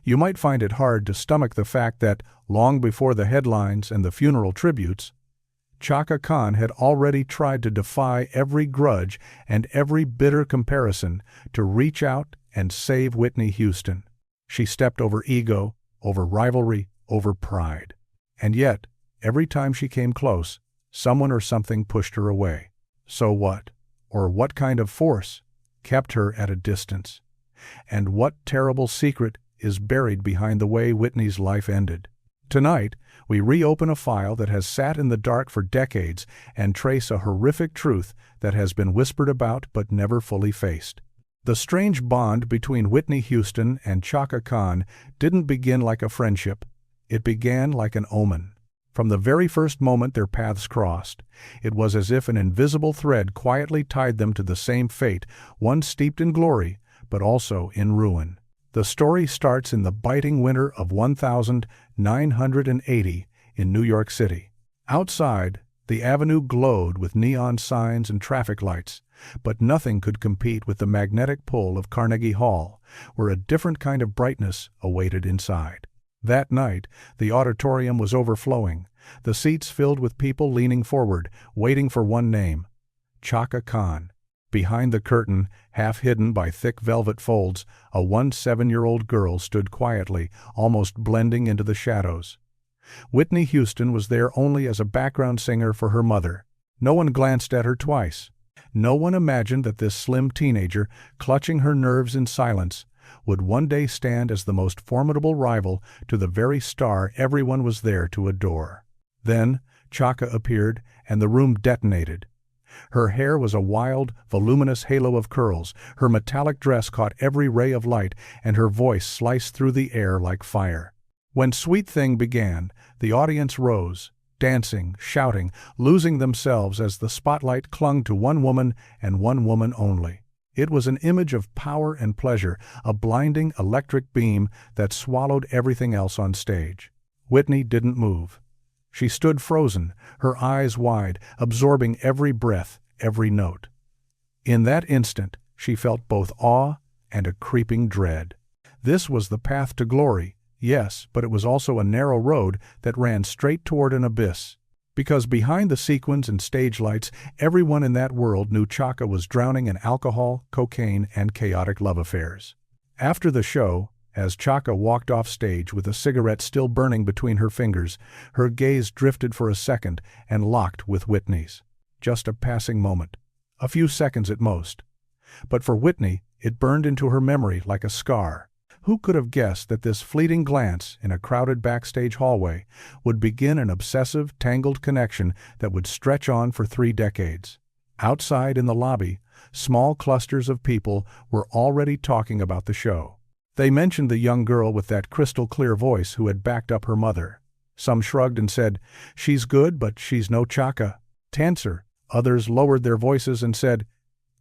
You might find it hard to stomach the fact that, long before the headlines and the funeral tributes, Chaka Khan had already tried to defy every grudge and every bitter comparison to reach out and save Whitney Houston. She stepped over ego, over rivalry, over pride. And yet, every time she came close, someone or something pushed her away. So what, or what kind of force, kept her at a distance? And what terrible secret is buried behind the way Whitney's life ended? Tonight, we reopen a file that has sat in the dark for decades and trace a horrific truth that has been whispered about but never fully faced. The strange bond between Whitney Houston and Chaka Khan didn't begin like a friendship. It began like an omen. From the very first moment their paths crossed, it was as if an invisible thread quietly tied them to the same fate, one steeped in glory, but also in ruin. The story starts in the biting winter of 1980 in New York City. Outside, the avenue glowed with neon signs and traffic lights, but nothing could compete with the magnetic pull of Carnegie Hall, where a different kind of brightness awaited inside. That night, the auditorium was overflowing, the seats filled with people leaning forward, waiting for one name: Chaka Khan. Behind the curtain, half hidden by thick velvet folds, a 7-year-old girl stood quietly, almost blending into the shadows. Whitney Houston was there only as a background singer for her mother. No one glanced at her twice. No one imagined that this slim teenager, clutching her nerves in silence, would one day stand as the most formidable rival to the very star everyone was there to adore. Then, Chaka appeared, and the room detonated. Her hair was a wild, voluminous halo of curls, her metallic dress caught every ray of light, and her voice sliced through the air like fire. When Sweet Thing began, the audience rose, dancing, shouting, losing themselves as the spotlight clung to one woman and one woman only. It was an image of power and pleasure, a blinding electric beam that swallowed everything else on stage. Whitney didn't move. She stood frozen, her eyes wide, absorbing every breath, every note. In that instant, she felt both awe and a creeping dread. This was the path to glory, yes, but it was also a narrow road that ran straight toward an abyss. Because behind the sequins and stage lights, everyone in that world knew Chaka was drowning in alcohol, cocaine, and chaotic love affairs. After the show, as Chaka walked off stage with a cigarette still burning between her fingers, her gaze drifted for a second and locked with Whitney's. Just a passing moment. A few seconds at most. But for Whitney, it burned into her memory like a scar. Who could have guessed that this fleeting glance in a crowded backstage hallway would begin an obsessive, tangled connection that would stretch on for 3 decades? Outside in the lobby, small clusters of people were already talking about the show. They mentioned the young girl with that crystal-clear voice who had backed up her mother. Some shrugged and said, "She's good, but she's no Chaka." Tancer. Others lowered their voices and said,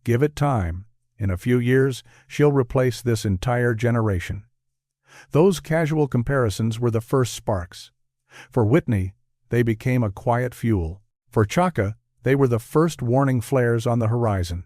"Give it time. In a few years, she'll replace this entire generation." Those casual comparisons were the first sparks. For Whitney, they became a quiet fuel. For Chaka, they were the first warning flares on the horizon.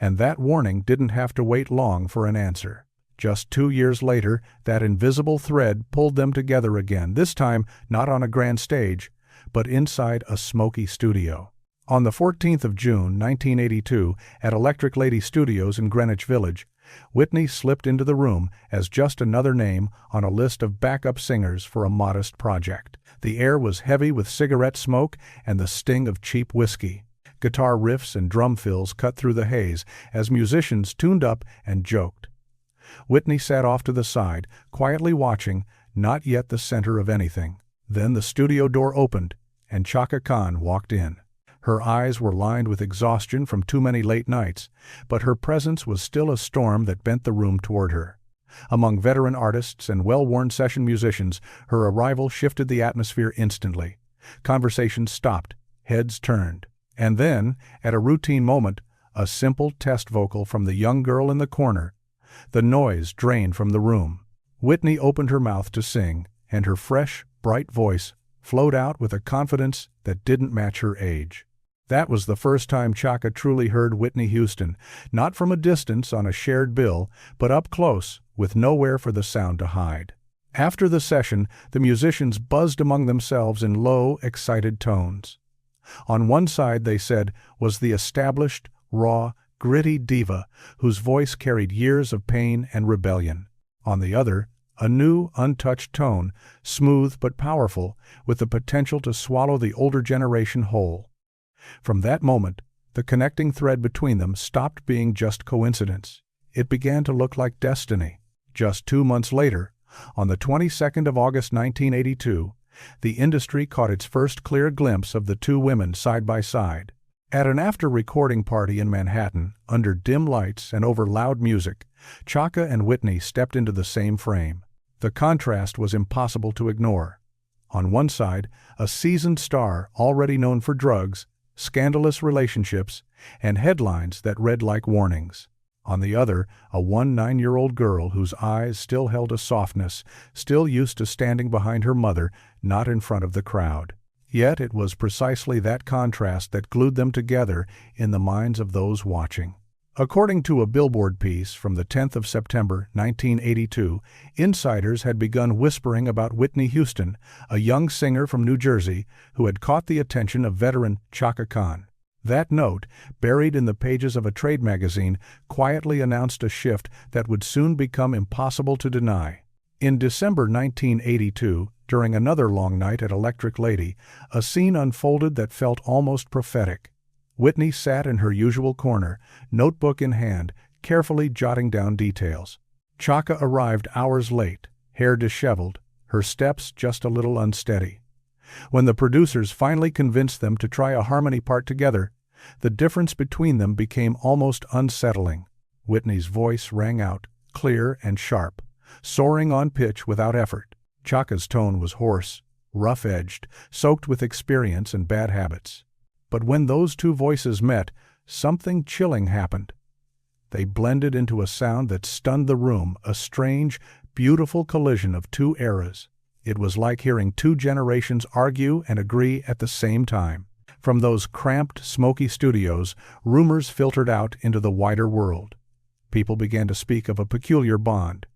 And that warning didn't have to wait long for an answer. Just 2 years later, that invisible thread pulled them together again, this time not on a grand stage, but inside a smoky studio. On the 14th of June, 1982, at Electric Lady Studios in Greenwich Village, Whitney slipped into the room as just another name on a list of backup singers for a modest project. The air was heavy with cigarette smoke and the sting of cheap whiskey. Guitar riffs and drum fills cut through the haze as musicians tuned up and joked. Whitney sat off to the side, quietly watching, not yet the center of anything. Then the studio door opened, and Chaka Khan walked in. Her eyes were lined with exhaustion from too many late nights, but her presence was still a storm that bent the room toward her. Among veteran artists and well-worn session musicians, her arrival shifted the atmosphere instantly. Conversations stopped, heads turned. And then, at a routine moment, a simple test vocal from the young girl in the corner. The noise drained from the room. Whitney opened her mouth to sing, and her fresh, bright voice flowed out with a confidence that didn't match her age. That was the first time Chaka truly heard Whitney Houston, not from a distance on a shared bill, but up close, with nowhere for the sound to hide. After the session, the musicians buzzed among themselves in low, excited tones. On one side, they said, was the established, raw, gritty diva whose voice carried years of pain and rebellion. On the other, a new, untouched tone, smooth but powerful, with the potential to swallow the older generation whole. From that moment, the connecting thread between them stopped being just coincidence. It began to look like destiny. Just 2 months later, on the 22nd of August 1982, the industry caught its first clear glimpse of the two women side by side. At an after-recording party in Manhattan, under dim lights and over loud music, Chaka and Whitney stepped into the same frame. The contrast was impossible to ignore. On one side, a seasoned star already known for drugs, scandalous relationships, and headlines that read like warnings. On the other, a 9-year-old girl whose eyes still held a softness, still used to standing behind her mother, not in front of the crowd. Yet it was precisely that contrast that glued them together in the minds of those watching. According to a Billboard piece from the 10th of September 1982, insiders had begun whispering about Whitney Houston, a young singer from New Jersey who had caught the attention of veteran Chaka Khan. That note, buried in the pages of a trade magazine, quietly announced a shift that would soon become impossible to deny. In December 1982, during another long night at Electric Lady, a scene unfolded that felt almost prophetic. Whitney sat in her usual corner, notebook in hand, carefully jotting down details. Chaka arrived hours late, hair disheveled, her steps just a little unsteady. When the producers finally convinced them to try a harmony part together, the difference between them became almost unsettling. Whitney's voice rang out, clear and sharp, soaring on pitch without effort. Chaka's tone was hoarse, rough-edged, soaked with experience and bad habits. But when those two voices met, something chilling happened. They blended into a sound that stunned the room, a strange, beautiful collision of two eras. It was like hearing two generations argue and agree at the same time. From those cramped, smoky studios, rumors filtered out into the wider world. People began to speak of a peculiar bond.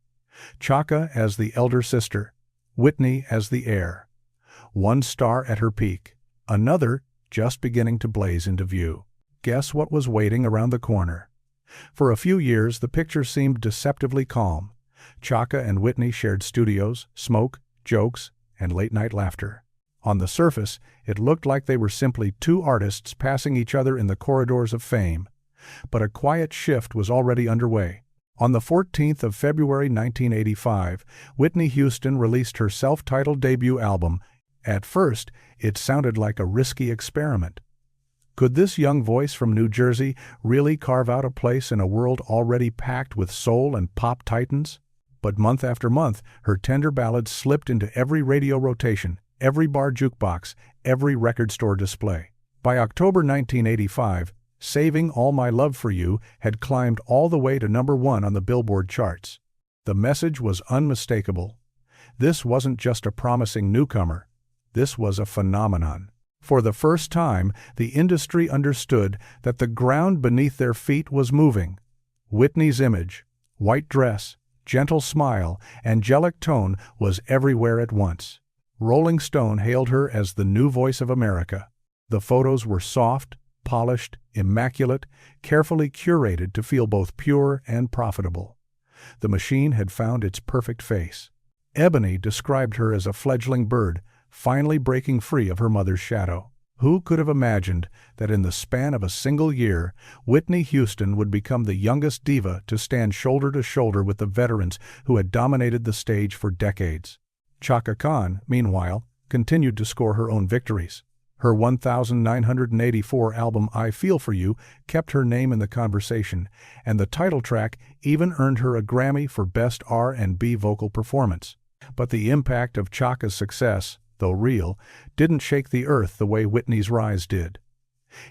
Chaka as the elder sister, Whitney as the heir. One star at her peak, another just beginning to blaze into view. Guess what was waiting around the corner? For a few years, the picture seemed deceptively calm. Chaka and Whitney shared studios, smoke, jokes, and late-night laughter. On the surface, it looked like they were simply two artists passing each other in the corridors of fame. But a quiet shift was already underway. On the 14th of February 1985, Whitney Houston released her self-titled debut album. At first, it sounded like a risky experiment. Could this young voice from New Jersey really carve out a place in a world already packed with soul and pop titans? But month after month, her tender ballads slipped into every radio rotation, every bar jukebox, every record store display. By October 1985, Saving All My Love for You had climbed all the way to #1 on the Billboard charts. The message was unmistakable. This wasn't just a promising newcomer. This was a phenomenon. For the first time, the industry understood that the ground beneath their feet was moving. Whitney's image, white dress, gentle smile, angelic tone was everywhere at once. Rolling Stone hailed her as the new voice of America. The photos were soft, polished, immaculate, carefully curated to feel both pure and profitable. The machine had found its perfect face. Ebony described her as a fledgling bird, finally breaking free of her mother's shadow. Who could have imagined that in the span of a single year, Whitney Houston would become the youngest diva to stand shoulder to shoulder with the veterans who had dominated the stage for decades? Chaka Khan, meanwhile, continued to score her own victories. Her 1984 album I Feel For You kept her name in the conversation, and the title track even earned her a Grammy for Best R&B Vocal Performance. But the impact of Chaka's success, though real, didn't shake the earth the way Whitney's rise did.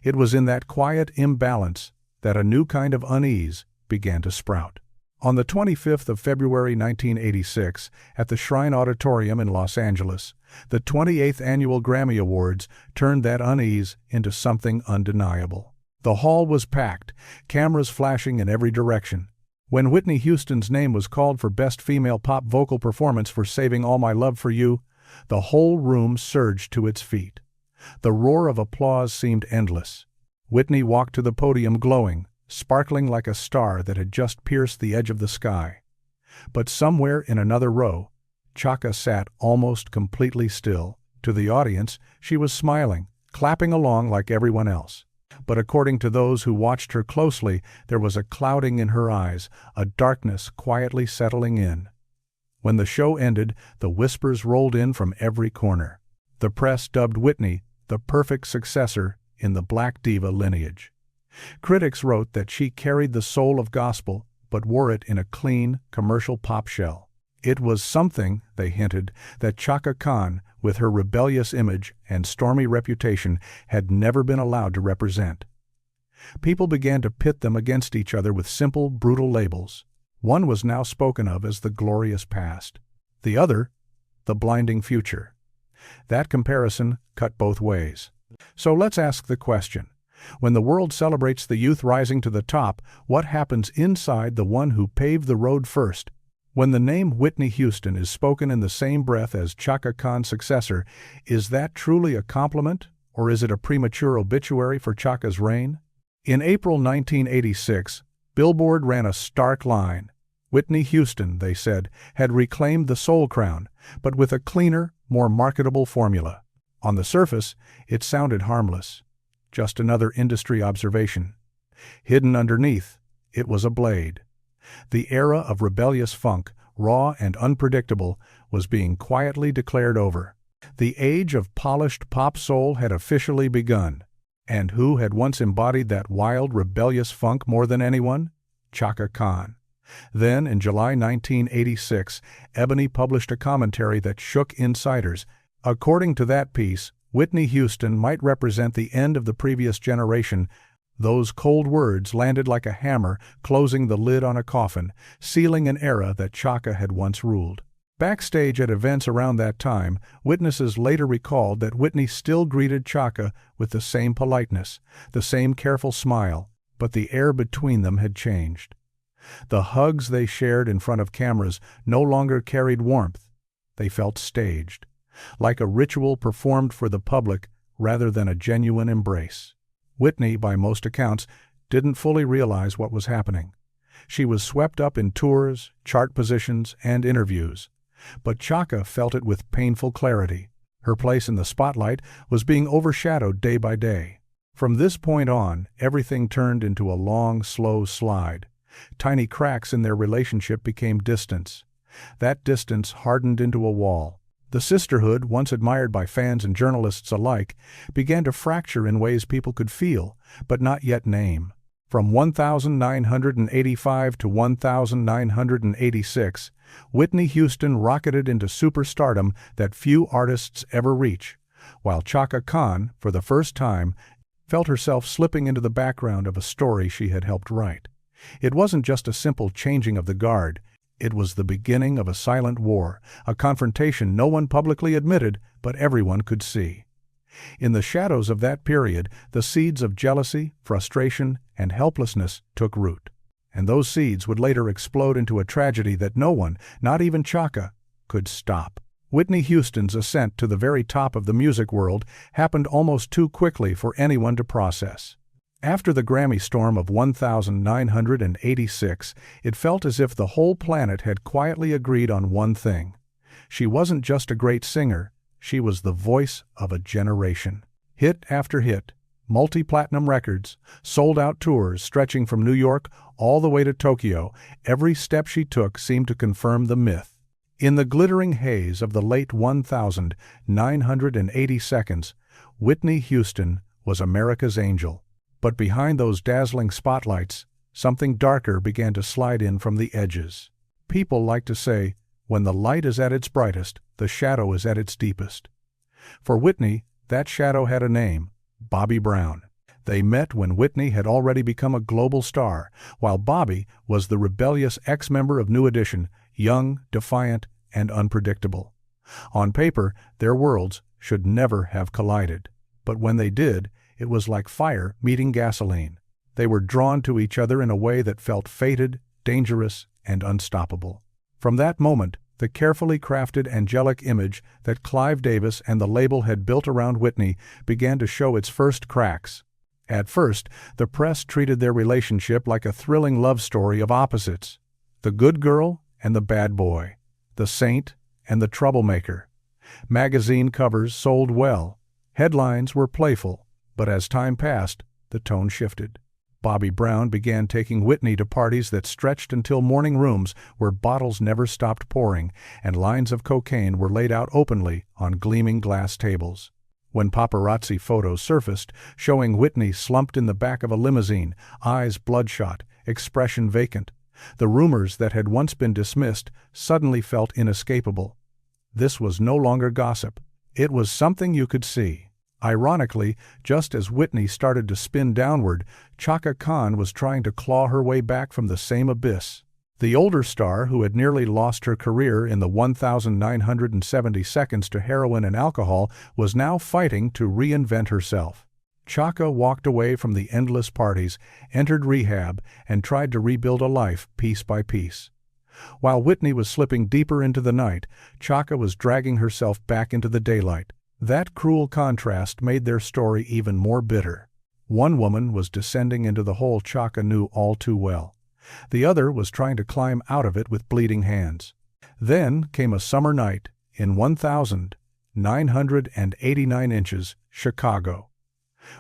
It was in that quiet imbalance that a new kind of unease began to sprout. On the 25th of February 1986, at the Shrine Auditorium in Los Angeles, the 28th Annual Grammy Awards turned that unease into something undeniable. The hall was packed, cameras flashing in every direction. When Whitney Houston's name was called for Best Female Pop Vocal Performance for Saving All My Love for You, the whole room surged to its feet. The roar of applause seemed endless. Whitney walked to the podium glowing, sparkling like a star that had just pierced the edge of the sky. But somewhere in another row, Chaka sat almost completely still. To the audience, she was smiling, clapping along like everyone else. But according to those who watched her closely, there was a clouding in her eyes, a darkness quietly settling in. When the show ended, the whispers rolled in from every corner. The press dubbed Whitney the perfect successor in the Black Diva lineage. Critics wrote that she carried the soul of gospel, but wore it in a clean, commercial pop shell. It was something, they hinted, that Chaka Khan, with her rebellious image and stormy reputation, had never been allowed to represent. People began to pit them against each other with simple, brutal labels. One was now spoken of as the glorious past, the other, the blinding future. That comparison cut both ways. So let's ask the question. When the world celebrates the youth rising to the top, what happens inside the one who paved the road first? When the name Whitney Houston is spoken in the same breath as Chaka Khan's successor, is that truly a compliment, or is it a premature obituary for Chaka's reign? In April 1986, Billboard ran a stark line. Whitney Houston, they said, had reclaimed the Soul Crown, but with a cleaner, more marketable formula. On the surface, it sounded harmless. Just another industry observation. Hidden underneath, it was a blade. The era of rebellious funk, raw and unpredictable, was being quietly declared over. The age of polished pop soul had officially begun. And who had once embodied that wild, rebellious funk more than anyone? Chaka Khan. Then, in July 1986, Ebony published a commentary that shook insiders. According to that piece, Whitney Houston might represent the end of the previous generation. Those cold words landed like a hammer, closing the lid on a coffin, sealing an era that Chaka had once ruled. Backstage at events around that time, witnesses later recalled that Whitney still greeted Chaka with the same politeness, the same careful smile, but the air between them had changed. The hugs they shared in front of cameras no longer carried warmth. They felt staged, like a ritual performed for the public rather than a genuine embrace. Whitney, by most accounts, didn't fully realize what was happening. She was swept up in tours, chart positions, and interviews. But Chaka felt it with painful clarity. Her place in the spotlight was being overshadowed day by day. From this point on, everything turned into a long, slow slide. Tiny cracks in their relationship became distance. That distance hardened into a wall. The sisterhood, once admired by fans and journalists alike, began to fracture in ways people could feel, but not yet name. From 1985 to 1986, Whitney Houston rocketed into superstardom that few artists ever reach, while Chaka Khan, for the first time, felt herself slipping into the background of a story she had helped write. It wasn't just a simple changing of the guard. It was the beginning of a silent war, a confrontation no one publicly admitted, but everyone could see. In the shadows of that period, the seeds of jealousy, frustration, and helplessness took root. And those seeds would later explode into a tragedy that no one, not even Chaka, could stop. Whitney Houston's ascent to the very top of the music world happened almost too quickly for anyone to process. After the Grammy storm of 1986, it felt as if the whole planet had quietly agreed on one thing. She wasn't just a great singer, she was the voice of a generation. Hit after hit, multi-platinum records, sold-out tours stretching from New York all the way to Tokyo, every step she took seemed to confirm the myth. In the glittering haze of the late 1980 seconds, Whitney Houston was America's angel. But behind those dazzling spotlights, something darker began to slide in from the edges. People like to say, when the light is at its brightest, the shadow is at its deepest. For Whitney, that shadow had a name, Bobby Brown. They met when Whitney had already become a global star, while Bobby was the rebellious ex-member of New Edition, young, defiant, and unpredictable. On paper, their worlds should never have collided. But when they did, it was like fire meeting gasoline. They were drawn to each other in a way that felt fated, dangerous, and unstoppable. From that moment, the carefully crafted angelic image that Clive Davis and the label had built around Whitney began to show its first cracks. At first, the press treated their relationship like a thrilling love story of opposites: the good girl and the bad boy, the saint and the troublemaker. Magazine covers sold well. Headlines were playful, but as time passed, the tone shifted. Bobby Brown began taking Whitney to parties that stretched until morning rooms where bottles never stopped pouring and lines of cocaine were laid out openly on gleaming glass tables. When paparazzi photos surfaced, showing Whitney slumped in the back of a limousine, eyes bloodshot, expression vacant, the rumors that had once been dismissed suddenly felt inescapable. This was no longer gossip. It was something you could see. Ironically, just as Whitney started to spin downward, Chaka Khan was trying to claw her way back from the same abyss. The older star, who had nearly lost her career in the 1,970 seconds to heroin and alcohol, was now fighting to reinvent herself. Chaka walked away from the endless parties, entered rehab, and tried to rebuild a life piece by piece. While Whitney was slipping deeper into the night, Chaka was dragging herself back into the daylight. That cruel contrast made their story even more bitter. One woman was descending into the hole Chaka knew all too well. The other was trying to climb out of it with bleeding hands. Then came a summer night in 1,989 inches, Chicago,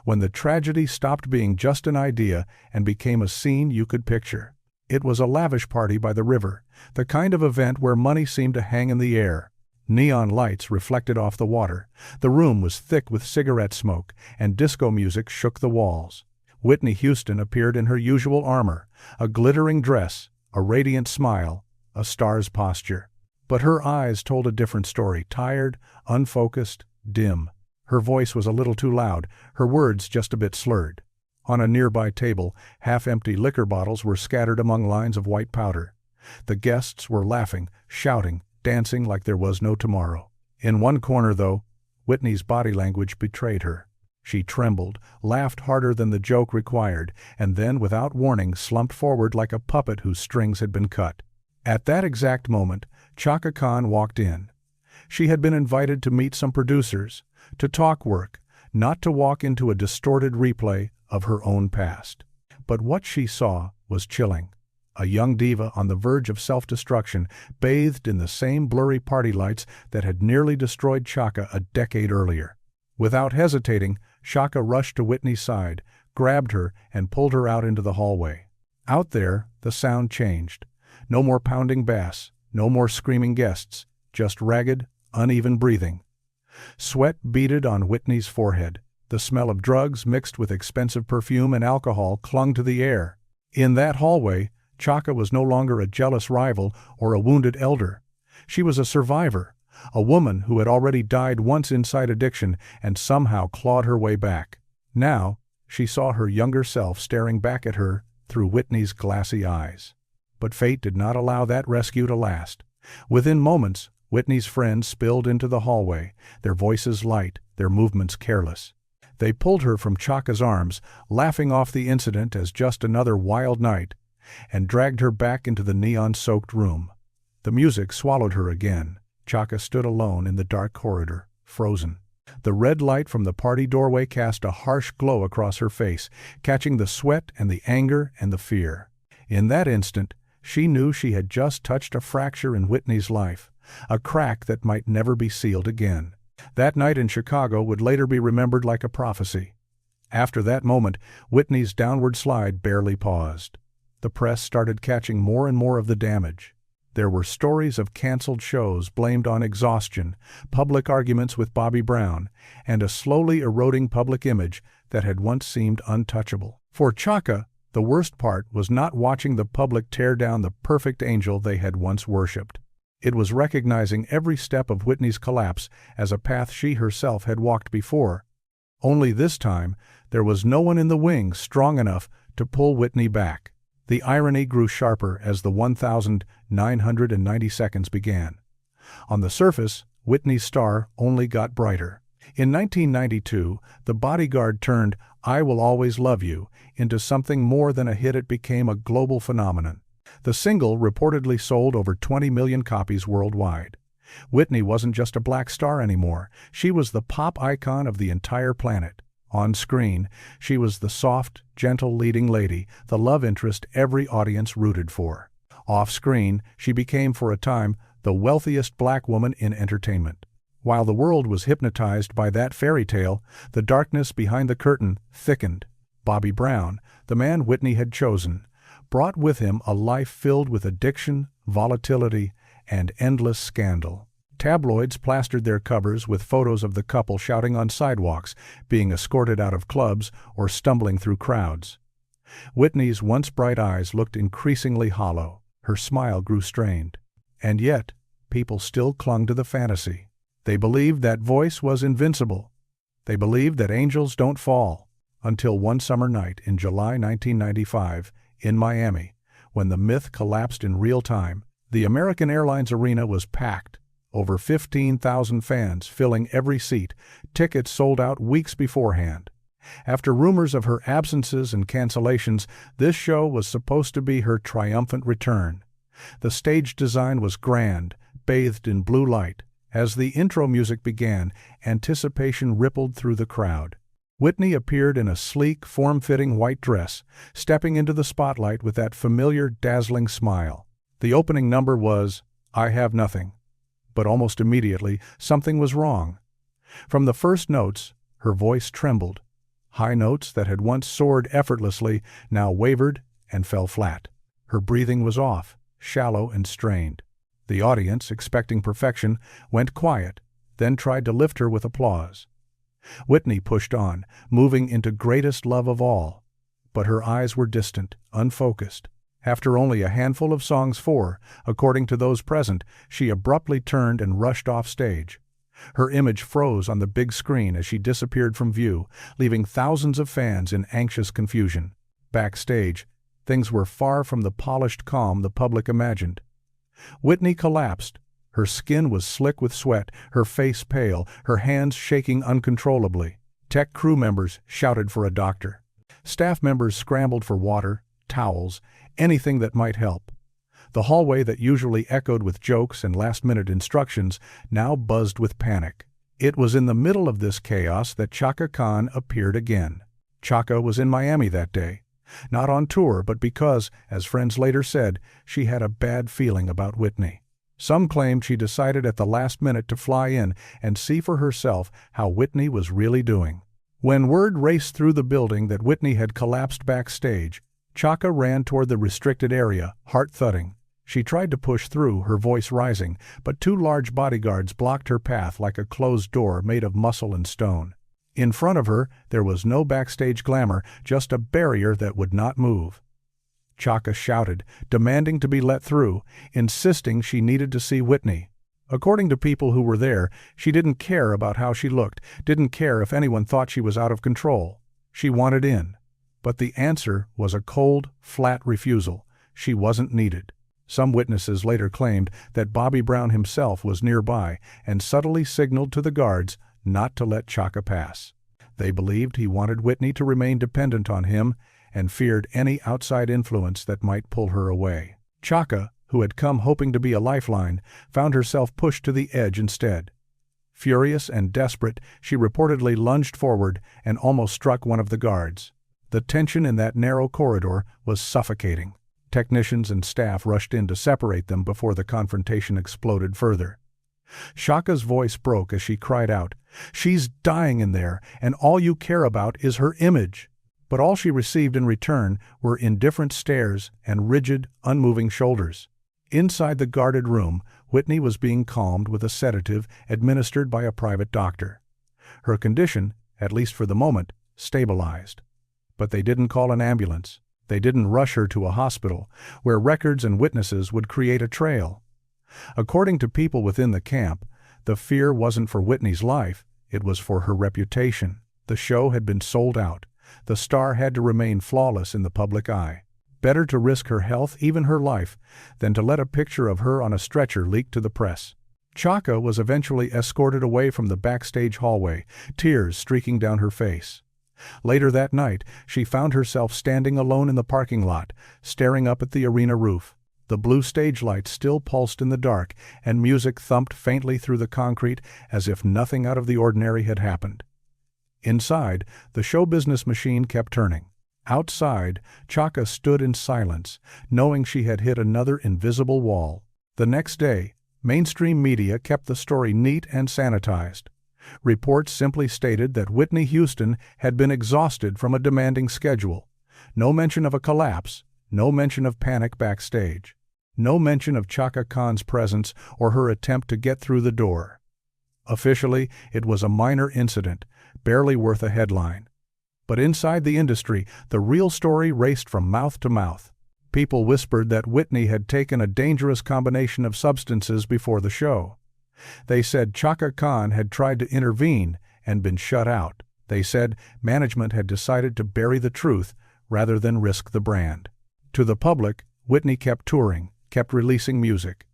when the tragedy stopped being just an idea and became a scene you could picture. It was a lavish party by the river, the kind of event where money seemed to hang in the air. Neon lights reflected off the water. The room was thick with cigarette smoke, and disco music shook the walls. Whitney Houston appeared in her usual armor, a glittering dress, a radiant smile, a star's posture. But her eyes told a different story, tired, unfocused, dim. Her voice was a little too loud, her words just a bit slurred. On a nearby table, half-empty liquor bottles were scattered among lines of white powder. The guests were laughing, shouting, dancing like there was no tomorrow. In one corner, though, Whitney's body language betrayed her. She trembled, laughed harder than the joke required, and then, without warning, slumped forward like a puppet whose strings had been cut. At that exact moment, Chaka Khan walked in. She had been invited to meet some producers, to talk work, not to walk into a distorted replay of her own past. But what she saw was chilling. A young diva on the verge of self-destruction, bathed in the same blurry party lights that had nearly destroyed Chaka a decade earlier. Without hesitating, Chaka rushed to Whitney's side, grabbed her, and pulled her out into the hallway. Out there, the sound changed. No more pounding bass, no more screaming guests, just ragged, uneven breathing. Sweat beaded on Whitney's forehead. The smell of drugs mixed with expensive perfume and alcohol clung to the air. In that hallway, Chaka was no longer a jealous rival or a wounded elder. She was a survivor, a woman who had already died once inside addiction and somehow clawed her way back. Now, she saw her younger self staring back at her through Whitney's glassy eyes. But fate did not allow that rescue to last. Within moments, Whitney's friends spilled into the hallway, their voices light, their movements careless. They pulled her from Chaka's arms, laughing off the incident as just another wild night, and dragged her back into the neon-soaked room. The music swallowed her again. Chaka stood alone in the dark corridor, frozen. The red light from the party doorway cast a harsh glow across her face, catching the sweat and the anger and the fear. In that instant, she knew she had just touched a fracture in Whitney's life, a crack that might never be sealed again. That night in Chicago would later be remembered like a prophecy. After that moment, Whitney's downward slide barely paused. The press started catching more and more of the damage. There were stories of canceled shows blamed on exhaustion, public arguments with Bobby Brown, and a slowly eroding public image that had once seemed untouchable. For Chaka, the worst part was not watching the public tear down the perfect angel they had once worshipped. It was recognizing every step of Whitney's collapse as a path she herself had walked before. Only this time, there was no one in the wings strong enough to pull Whitney back. The irony grew sharper as the 1,990 seconds began. On the surface, Whitney's star only got brighter. In 1992, The Bodyguard turned "I Will Always Love You" into something more than a hit. It became a global phenomenon. The single reportedly sold over 20 million copies worldwide. Whitney wasn't just a black star anymore. She was the pop icon of the entire planet. On screen, she was the soft, gentle leading lady, the love interest every audience rooted for. Off-screen, she became for a time the wealthiest black woman in entertainment. While the world was hypnotized by that fairy tale, the darkness behind the curtain thickened. Bobby Brown, the man Whitney had chosen, brought with him a life filled with addiction, volatility, and endless scandal. Tabloids plastered their covers with photos of the couple shouting on sidewalks, being escorted out of clubs, or stumbling through crowds. Whitney's once bright eyes looked increasingly hollow. Her smile grew strained. And yet, people still clung to the fantasy. They believed that voice was invincible. They believed that angels don't fall. Until one summer night in July 1995, in Miami, when the myth collapsed in real time. The American Airlines Arena was packed. Over 15,000 fans filling every seat, tickets sold out weeks beforehand. After rumors of her absences and cancellations, this show was supposed to be her triumphant return. The stage design was grand, bathed in blue light. As the intro music began, anticipation rippled through the crowd. Whitney appeared in a sleek, form-fitting white dress, stepping into the spotlight with that familiar, dazzling smile. The opening number was, "I Have Nothing." But almost immediately, something was wrong. From the first notes, her voice trembled. High notes that had once soared effortlessly now wavered and fell flat. Her breathing was off, shallow and strained. The audience, expecting perfection, went quiet, then tried to lift her with applause. Whitney pushed on, moving into greatest love of all. But her eyes were distant, unfocused. After only a handful of songs for, according to those present, she abruptly turned and rushed off stage. Her image froze on the big screen as she disappeared from view, leaving thousands of fans in anxious confusion. Backstage, things were far from the polished calm the public imagined. Whitney collapsed. Her skin was slick with sweat, her face pale, her hands shaking uncontrollably. Tech crew members shouted for a doctor. Staff members scrambled for water, towels, anything that might help. The hallway that usually echoed with jokes and last-minute instructions now buzzed with panic. It was in the middle of this chaos that Chaka Khan appeared again. Chaka was in Miami that day. Not on tour, but because, as friends later said, she had a bad feeling about Whitney. Some claimed she decided at the last minute to fly in and see for herself how Whitney was really doing. When word raced through the building that Whitney had collapsed backstage, Chaka ran toward the restricted area, heart thudding. She tried to push through, her voice rising, but two large bodyguards blocked her path like a closed door made of muscle and stone. In front of her, there was no backstage glamour, just a barrier that would not move. Chaka shouted, demanding to be let through, insisting she needed to see Whitney. According to people who were there, she didn't care about how she looked, didn't care if anyone thought she was out of control. She wanted in. But the answer was a cold, flat refusal. She wasn't needed. Some witnesses later claimed that Bobby Brown himself was nearby and subtly signaled to the guards not to let Chaka pass. They believed he wanted Whitney to remain dependent on him and feared any outside influence that might pull her away. Chaka, who had come hoping to be a lifeline, found herself pushed to the edge instead. Furious and desperate, she reportedly lunged forward and almost struck one of the guards. The tension in that narrow corridor was suffocating. Technicians and staff rushed in to separate them before the confrontation exploded further. Chaka's voice broke as she cried out, "She's dying in there, and all you care about is her image." But all she received in return were indifferent stares and rigid, unmoving shoulders. Inside the guarded room, Whitney was being calmed with a sedative administered by a private doctor. Her condition, at least for the moment, stabilized. But they didn't call an ambulance. They didn't rush her to a hospital, where records and witnesses would create a trail. According to people within the camp, the fear wasn't for Whitney's life, it was for her reputation. The show had been sold out. The star had to remain flawless in the public eye. Better to risk her health, even her life, than to let a picture of her on a stretcher leak to the press. Chaka was eventually escorted away from the backstage hallway, tears streaking down her face. Later that night, she found herself standing alone in the parking lot, staring up at the arena roof. The blue stage lights still pulsed in the dark, and music thumped faintly through the concrete as if nothing out of the ordinary had happened. Inside, the show business machine kept turning. Outside, Chaka stood in silence, knowing she had hit another invisible wall. The next day, mainstream media kept the story neat and sanitized. Reports simply stated that Whitney Houston had been exhausted from a demanding schedule. No mention of a collapse, no mention of panic backstage, no mention of Chaka Khan's presence or her attempt to get through the door. Officially, it was a minor incident, barely worth a headline. But inside the industry, the real story raced from mouth to mouth. People whispered that Whitney had taken a dangerous combination of substances before the show. They said Chaka Khan had tried to intervene and been shut out. They said management had decided to bury the truth rather than risk the brand. To the public, Whitney kept touring, kept releasing music.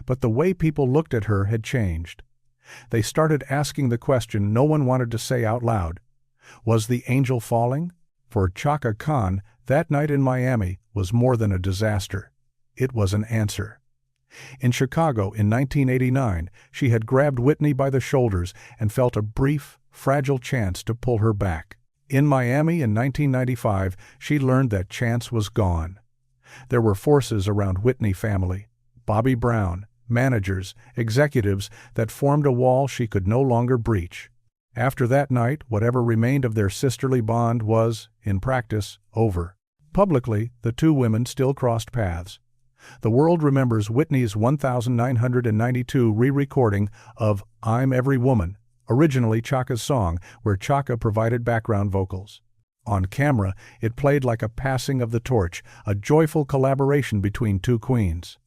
But the way people looked at her had changed. They started asking the question no one wanted to say out loud. Was the angel falling? For Chaka Khan, that night in Miami was more than a disaster. It was an answer. In Chicago in 1989, she had grabbed Whitney by the shoulders and felt a brief, fragile chance to pull her back. In Miami in 1995, she learned that chance was gone. There were forces around Whitney family, Bobby Brown, managers, executives that formed a wall she could no longer breach. After that night, whatever remained of their sisterly bond was, in practice, over. Publicly, the two women still crossed paths. The world remembers Whitney's 1992 re-recording of I'm Every Woman, originally Chaka's song, where Chaka provided background vocals. On camera, it played like a passing of the torch, a joyful collaboration between two queens.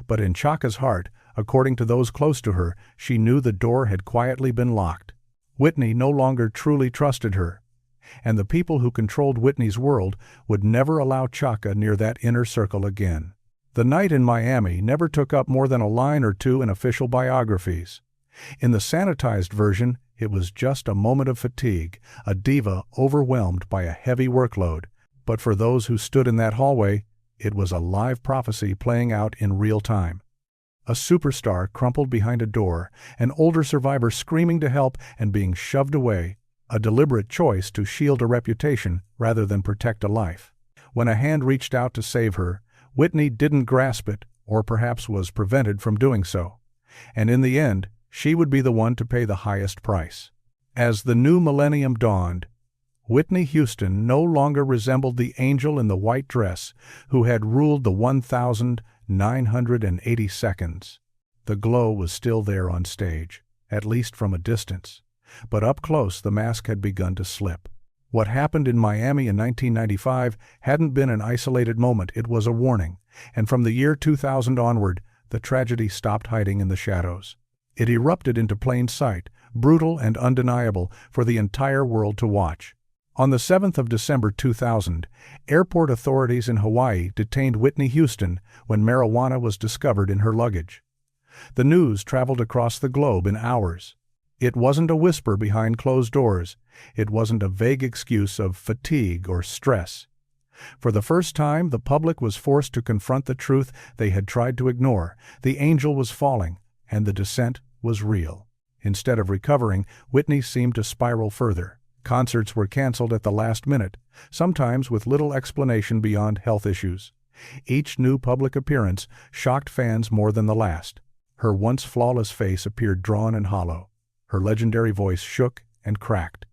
But in Chaka's heart, according to those close to her, she knew the door had quietly been locked. Whitney no longer truly trusted her, and the people who controlled Whitney's world would never allow Chaka near that inner circle again. The night in Miami never took up more than a line or two in official biographies. In the sanitized version, it was just a moment of fatigue, a diva overwhelmed by a heavy workload. But for those who stood in that hallway, it was a live prophecy playing out in real time. A superstar crumpled behind a door, an older survivor screaming to help and being shoved away, a deliberate choice to shield a reputation rather than protect a life. When a hand reached out to save her, Whitney didn't grasp it, or perhaps was prevented from doing so. And in the end, she would be the one to pay the highest price. As the new millennium dawned, Whitney Houston no longer resembled the angel in the white dress who had ruled the 1,980 seconds. The glow was still there on stage, at least from a distance. But up close the mask had begun to slip. What happened in Miami in 1995 hadn't been an isolated moment, it was a warning. And from the year 2000 onward, the tragedy stopped hiding in the shadows. It erupted into plain sight, brutal and undeniable for the entire world to watch. On the 7th of December 2000, airport authorities in Hawaii detained Whitney Houston when marijuana was discovered in her luggage. The news traveled across the globe in hours. It wasn't a whisper behind closed doors. It wasn't a vague excuse of fatigue or stress. For the first time, the public was forced to confront the truth they had tried to ignore. The angel was falling, and the descent was real. Instead of recovering, Whitney seemed to spiral further. Concerts were canceled at the last minute, sometimes with little explanation beyond health issues. Each new public appearance shocked fans more than the last. Her once flawless face appeared drawn and hollow. Her legendary voice shook and cracked.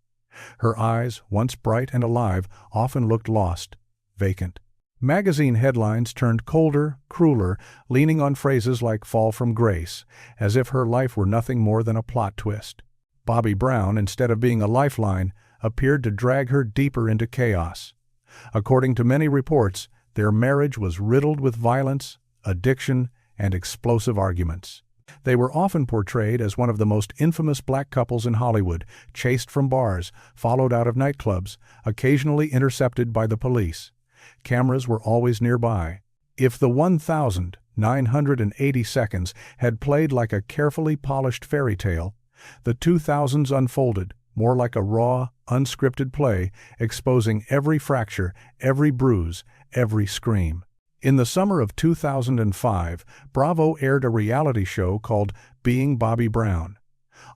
Her eyes, once bright and alive, often looked lost, vacant. Magazine headlines turned colder, crueler, leaning on phrases like fall from grace, as if her life were nothing more than a plot twist. Bobby Brown, instead of being a lifeline, appeared to drag her deeper into chaos. According to many reports, their marriage was riddled with violence, addiction, and explosive arguments. They were often portrayed as one of the most infamous black couples in Hollywood, chased from bars, followed out of nightclubs, occasionally intercepted by the police. Cameras were always nearby. If the 1,980 seconds had played like a carefully polished fairy tale, the 2000s unfolded, more like a raw, unscripted play, exposing every fracture, every bruise, every scream. In the summer of 2005, Bravo aired a reality show called Being Bobby Brown.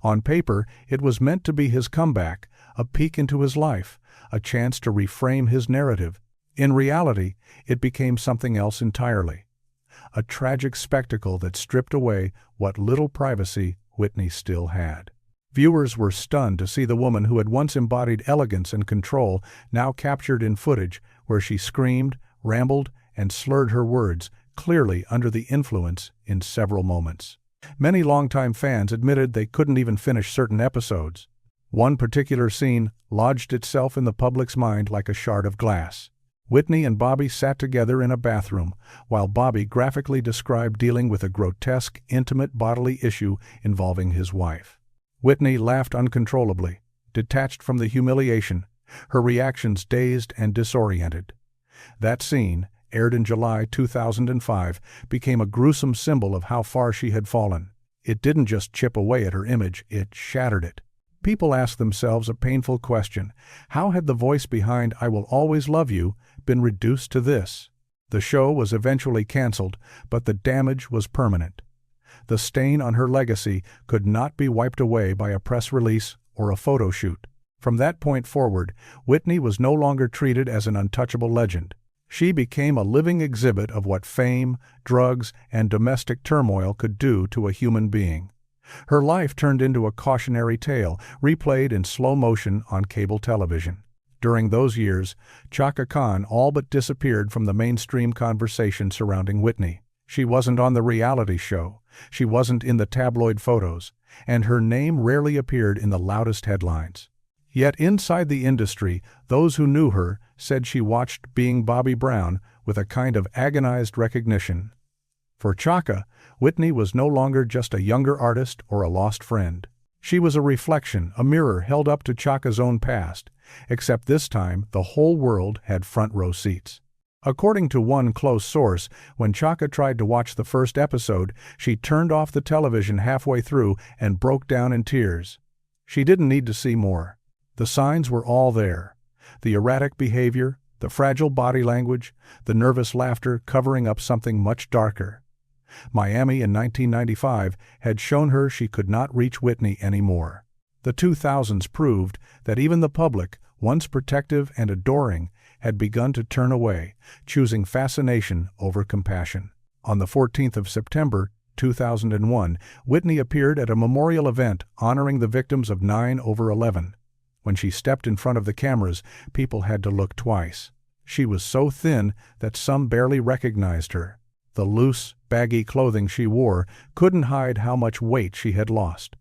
On paper, it was meant to be his comeback, a peek into his life, a chance to reframe his narrative. In reality, it became something else entirely. A tragic spectacle that stripped away what little privacy Whitney still had. Viewers were stunned to see the woman who had once embodied elegance and control now captured in footage where she screamed, rambled, and slurred her words, clearly under the influence in several moments. Many longtime fans admitted they couldn't even finish certain episodes. One particular scene lodged itself in the public's mind like a shard of glass. Whitney and Bobby sat together in a bathroom, while Bobby graphically described dealing with a grotesque, intimate bodily issue involving his wife. Whitney laughed uncontrollably, detached from the humiliation, her reactions dazed and disoriented. That scene, aired in July 2005, became a gruesome symbol of how far she had fallen. It didn't just chip away at her image, it shattered it. People asked themselves a painful question: how had the voice behind "I Will Always Love You" been reduced to this? The show was eventually canceled, but the damage was permanent. The stain on her legacy could not be wiped away by a press release or a photo shoot. From that point forward, Whitney was no longer treated as an untouchable legend. She became a living exhibit of what fame, drugs, and domestic turmoil could do to a human being. Her life turned into a cautionary tale, replayed in slow motion on cable television. During those years, Chaka all but disappeared from the mainstream conversation surrounding Whitney. She wasn't on the reality show, she wasn't in the tabloid photos, and her name rarely appeared in the loudest headlines. Yet inside the industry, those who knew her said she watched Being Bobby Brown with a kind of agonized recognition. For Chaka, Whitney was no longer just a younger artist or a lost friend. She was a reflection, a mirror held up to Chaka's own past, except this time the whole world had front-row seats. According to one close source, when Chaka tried to watch the first episode, she turned off the television halfway through and broke down in tears. She didn't need to see more. The signs were all there. The erratic behavior, the fragile body language, the nervous laughter covering up something much darker. Miami in 1995 had shown her she could not reach Whitney anymore. The 2000s proved that even the public, once protective and adoring, had begun to turn away, choosing fascination over compassion. On the 14th of September, 2001, Whitney appeared at a memorial event honoring the victims of 9/11. When she stepped in front of the cameras, people had to look twice. She was so thin that some barely recognized her. The loose, baggy clothing she wore couldn't hide how much weight she had lost.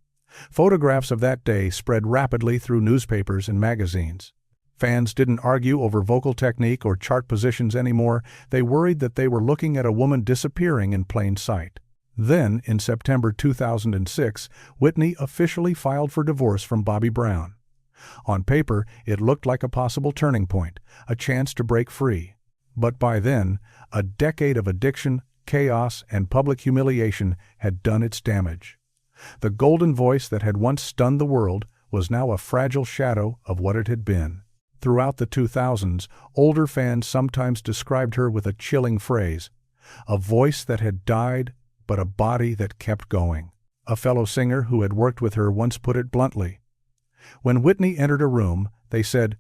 Photographs of that day spread rapidly through newspapers and magazines. Fans didn't argue over vocal technique or chart positions anymore. They worried that they were looking at a woman disappearing in plain sight. Then, in September 2006, Whitney officially filed for divorce from Bobby Brown. On paper, it looked like a possible turning point, a chance to break free. But by then, a decade of addiction, chaos, and public humiliation had done its damage. The golden voice that had once stunned the world was now a fragile shadow of what it had been. Throughout the 2000s, older fans sometimes described her with a chilling phrase: a voice that had died, but a body that kept going. A fellow singer who had worked with her once put it bluntly: when Whitney entered a room, they said,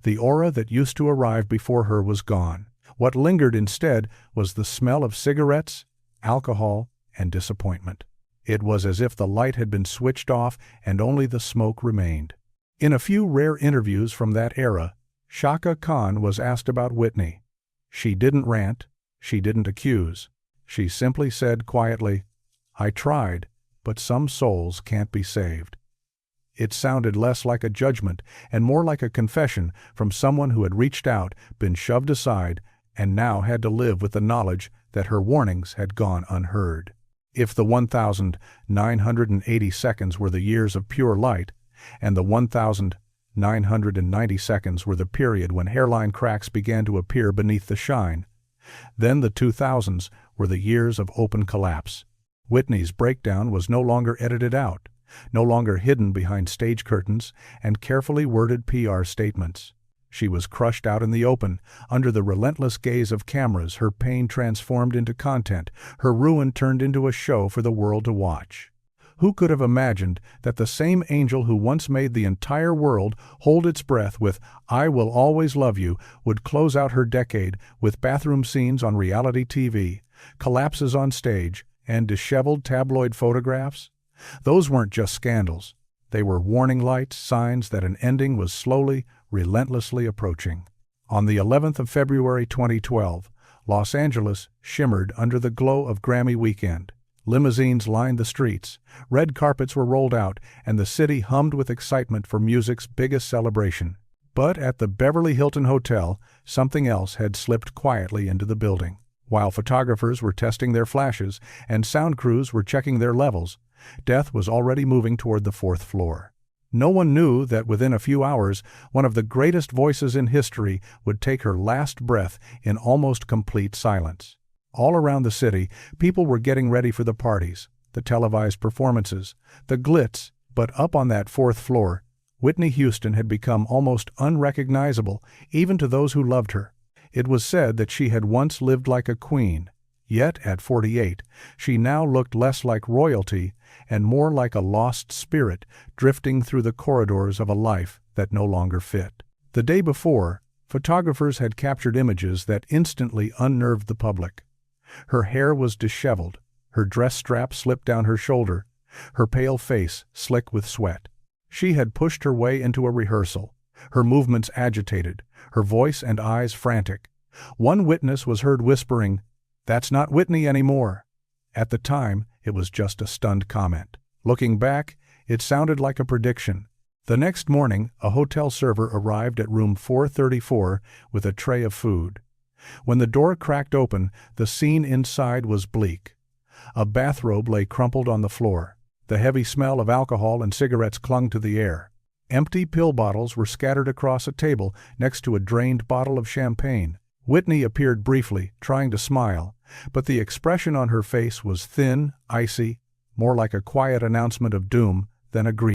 the aura that used to arrive before her was gone. What lingered instead was the smell of cigarettes, alcohol, and disappointment. It was as if the light had been switched off and only the smoke remained. In a few rare interviews from that era, Chaka was asked about Whitney. She didn't rant, she didn't accuse. She simply said quietly, "I tried, but some souls can't be saved." It sounded less like a judgment and more like a confession from someone who had reached out, been shoved aside, and now had to live with the knowledge that her warnings had gone unheard. If the 1,980 seconds were the years of pure light, and the 1,990 seconds were the period when hairline cracks began to appear beneath the shine, then the 2000s were the years of open collapse. Whitney's breakdown was no longer edited out, no longer hidden behind stage curtains and carefully worded PR statements. She was crushed out in the open, under the relentless gaze of cameras, her pain transformed into content, her ruin turned into a show for the world to watch. Who could have imagined that the same angel who once made the entire world hold its breath with "I Will Always Love You" would close out her decade with bathroom scenes on reality TV, collapses on stage, and disheveled tabloid photographs? Those weren't just scandals. They were warning lights, signs that an ending was slowly, relentlessly approaching. On the 11th of February 2012, Los Angeles shimmered under the glow of Grammy weekend. Limousines lined the streets, red carpets were rolled out, and the city hummed with excitement for music's biggest celebration. But at the Beverly Hilton Hotel, something else had slipped quietly into the building. While photographers were testing their flashes and sound crews were checking their levels, death was already moving toward the fourth floor. No one knew that within a few hours, one of the greatest voices in history would take her last breath in almost complete silence. All around the city, people were getting ready for the parties, the televised performances, the glitz, but up on that fourth floor, Whitney Houston had become almost unrecognizable, even to those who loved her. It was said that she had once lived like a queen, yet at 48, she now looked less like royalty and more like a lost spirit drifting through the corridors of a life that no longer fit. The day before, photographers had captured images that instantly unnerved the public. Her hair was disheveled, her dress strap slipped down her shoulder, her pale face slick with sweat. She had pushed her way into a rehearsal, her movements agitated, her voice and eyes frantic. One witness was heard whispering, "That's not Whitney anymore." At the time, it was just a stunned comment. Looking back, it sounded like a prediction. The next morning, a hotel server arrived at room 434 with a tray of food. When the door cracked open, the scene inside was bleak. A bathrobe lay crumpled on the floor. The heavy smell of alcohol and cigarettes clung to the air. Empty pill bottles were scattered across a table next to a drained bottle of champagne. Whitney appeared briefly, trying to smile, but the expression on her face was thin, icy, more like a quiet announcement of doom than a grief.